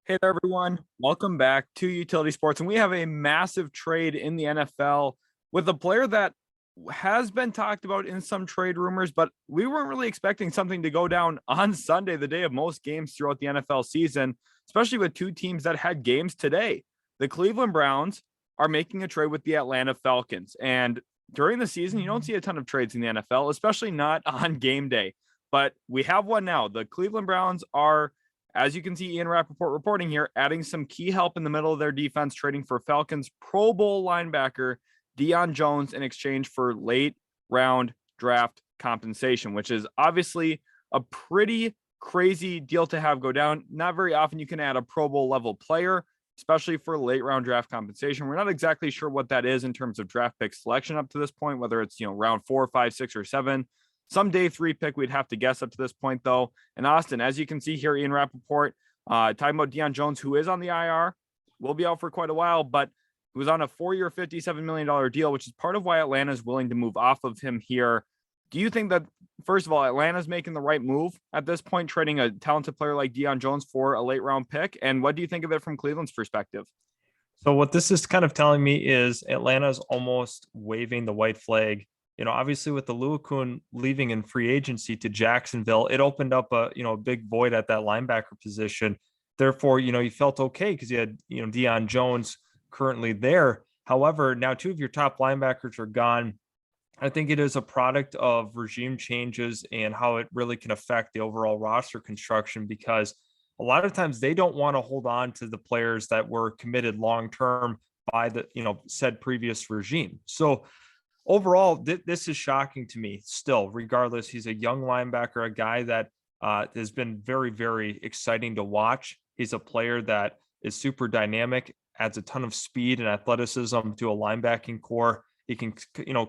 Hey there, everyone. Welcome back to Utility Sports. And we have a massive trade in the NFL with a player that has been talked about in some trade rumors, but we weren't really expecting something to go down on Sunday, the day of most games throughout the NFL season, especially with two teams that had games today. The Cleveland Browns are making a trade with the Atlanta Falcons. And during the season, you don't see a ton of trades in the NFL, especially not on game day. But we have one now. The Cleveland Browns are, as you can see, Ian Rappaport reporting here, adding some key help in the middle of their defense, trading for Falcons Pro Bowl linebacker Deion Jones in exchange for late round draft compensation, which is obviously a pretty crazy deal to have go down. Not very often you can add a Pro Bowl level player, especially for late round draft compensation. We're not exactly sure what that is in terms of draft pick selection up to this point, whether it's, round 4, 5, 6, or 7. Some day 3 pick we'd have to guess up to this point, though. And Austin, as you can see here, Ian Rappaport, talking about Deion Jones, who is on the IR, will be out for quite a while, but he was on a 4-year, $57 million deal, which is part of why Atlanta is willing to move off of him here. Do you think that, first of all, Atlanta's making the right move at this point, trading a talented player like Deion Jones for a late round pick? And what do you think of it from Cleveland's perspective? So what this is kind of telling me is Atlanta's almost waving the white flag. Obviously with the Luakun leaving in free agency to Jacksonville, it opened up a big void at that linebacker position. Therefore, you felt okay because you had, Deion Jones currently there. However, now two of your top linebackers are gone. I think it is a product of regime changes and how it really can affect the overall roster construction, because a lot of times they don't want to hold on to the players that were committed long term by the said previous regime. So overall, this is shocking to me still. Regardless, he's a young linebacker, a guy that has been very, very exciting to watch. He's a player that is super dynamic, adds a ton of speed and athleticism to a linebacking core. He can,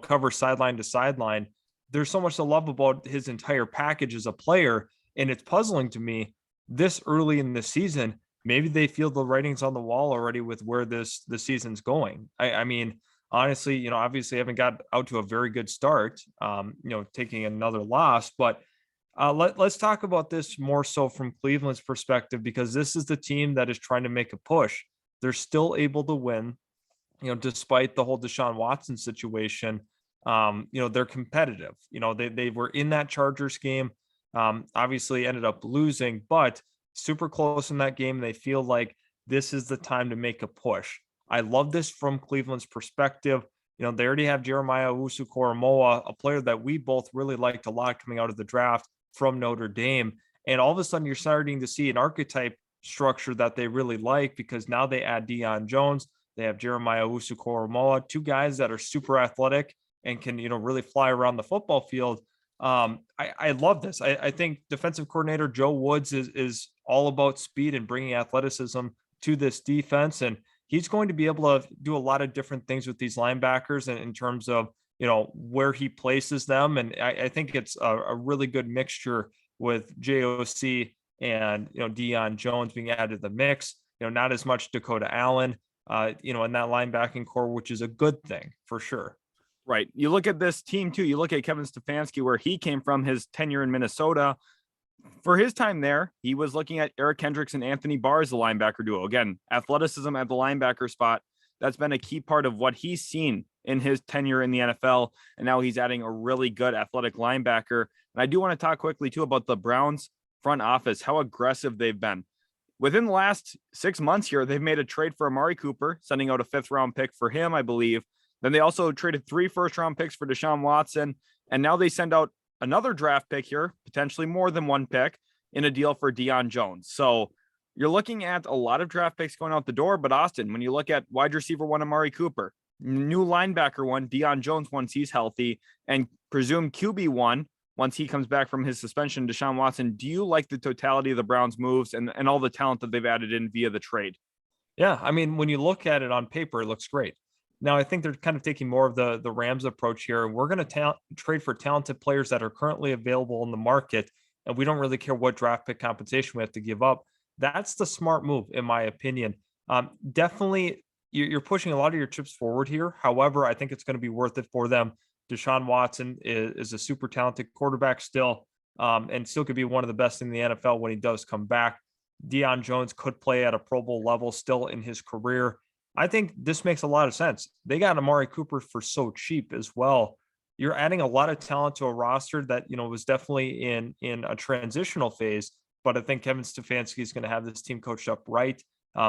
cover sideline to sideline. There's so much to love about his entire package as a player. And it's puzzling to me this early in the season. Maybe they feel the writings on the wall already with where the season's going. I mean, honestly, obviously haven't got out to a very good start, taking another loss, but let's talk about this more so from Cleveland's perspective, because this is the team that is trying to make a push. They're still able to win, despite the whole Deshaun Watson situation. They're competitive. They were in that Chargers game, obviously ended up losing, but super close in that game. They feel like this is the time to make a push. I love this from Cleveland's perspective. They already have Jeremiah Owusu-Koramoah, a player that we both really liked a lot coming out of the draft from Notre Dame. And all of a sudden you're starting to see an archetype structure that they really like, because now they add Deion Jones. They have Jeremiah Owusu-Koramoah, two guys that are super athletic and can, really fly around the football field. I love this. I think defensive coordinator Joe Woods is all about speed and bringing athleticism to this defense. And he's going to be able to do a lot of different things with these linebackers in terms of, where he places them. And I think it's a really good mixture with JOC and, Deion Jones being added to the mix, not as much Dakota Allen, in that linebacking core, which is a good thing for sure. Right. You look at this team too. You look at Kevin Stefanski, where he came from, his tenure in Minnesota. For his time there, he was looking at Eric Kendricks and Anthony Barr as the linebacker duo. Again, athleticism at the linebacker spot. That's been a key part of what he's seen in his tenure in the NFL. And now he's adding a really good athletic linebacker. And I do want to talk quickly too about the Browns front office, how aggressive they've been. Within the last 6 months here, they've made a trade for Amari Cooper, sending out a 5th round pick for him, I believe. Then they also traded 3 first-round picks for Deshaun Watson. And now they send out another draft pick here, potentially more than one pick, in a deal for Deion Jones. So you're looking at a lot of draft picks going out the door. But Austin, when you look at wide receiver one, Amari Cooper, new linebacker one, Deion Jones, once he's healthy, and presumed QB one, once he comes back from his suspension, Deshaun Watson, do you like the totality of the Browns moves and all the talent that they've added in via the trade? Yeah. I mean, when you look at it on paper, it looks great. Now, I think they're kind of taking more of the Rams approach here. We're going to trade for talented players that are currently available in the market, and we don't really care what draft pick compensation we have to give up. That's the smart move, in my opinion. Definitely, you're pushing a lot of your chips forward here. However, I think it's going to be worth it for them. Deshaun Watson is a super talented quarterback still, and still could be one of the best in the NFL when he does come back. Deion Jones could play at a Pro Bowl level still in his career. I think this makes a lot of sense. They got Amari Cooper for so cheap as well. You're adding a lot of talent to a roster that, was definitely in a transitional phase, but I think Kevin Stefanski is going to have this team coached up right.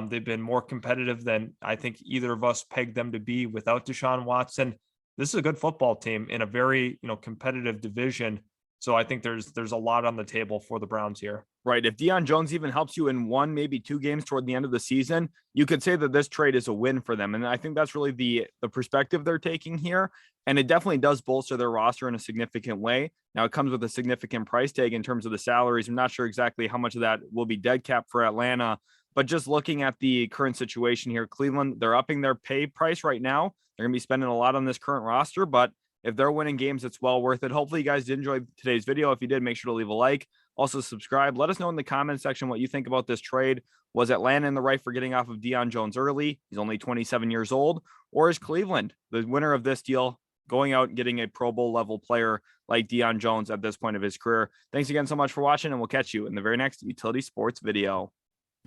They've been more competitive than I think either of us pegged them to be without Deshaun Watson. This is a good football team in a very, competitive division. So I think there's a lot on the table for the Browns here. Right. If Deion Jones even helps you in one, maybe two games toward the end of the season, you could say that this trade is a win for them. And I think that's really the perspective they're taking here. And it definitely does bolster their roster in a significant way. Now, it comes with a significant price tag in terms of the salaries. I'm not sure exactly how much of that will be dead cap for Atlanta, but just looking at the current situation here, Cleveland, they're upping their pay price right now. They're going to be spending a lot on this current roster, but if they're winning games, it's well worth it. Hopefully you guys did enjoy today's video. If you did, make sure to leave a like. Also subscribe. Let us know in the comment section what you think about this trade. Was Atlanta in the right for getting off of Deion Jones early? He's only 27 years old. Or is Cleveland the winner of this deal, going out and getting a Pro Bowl level player like Deion Jones at this point of his career? Thanks again so much for watching, and we'll catch you in the very next Utility Sports video.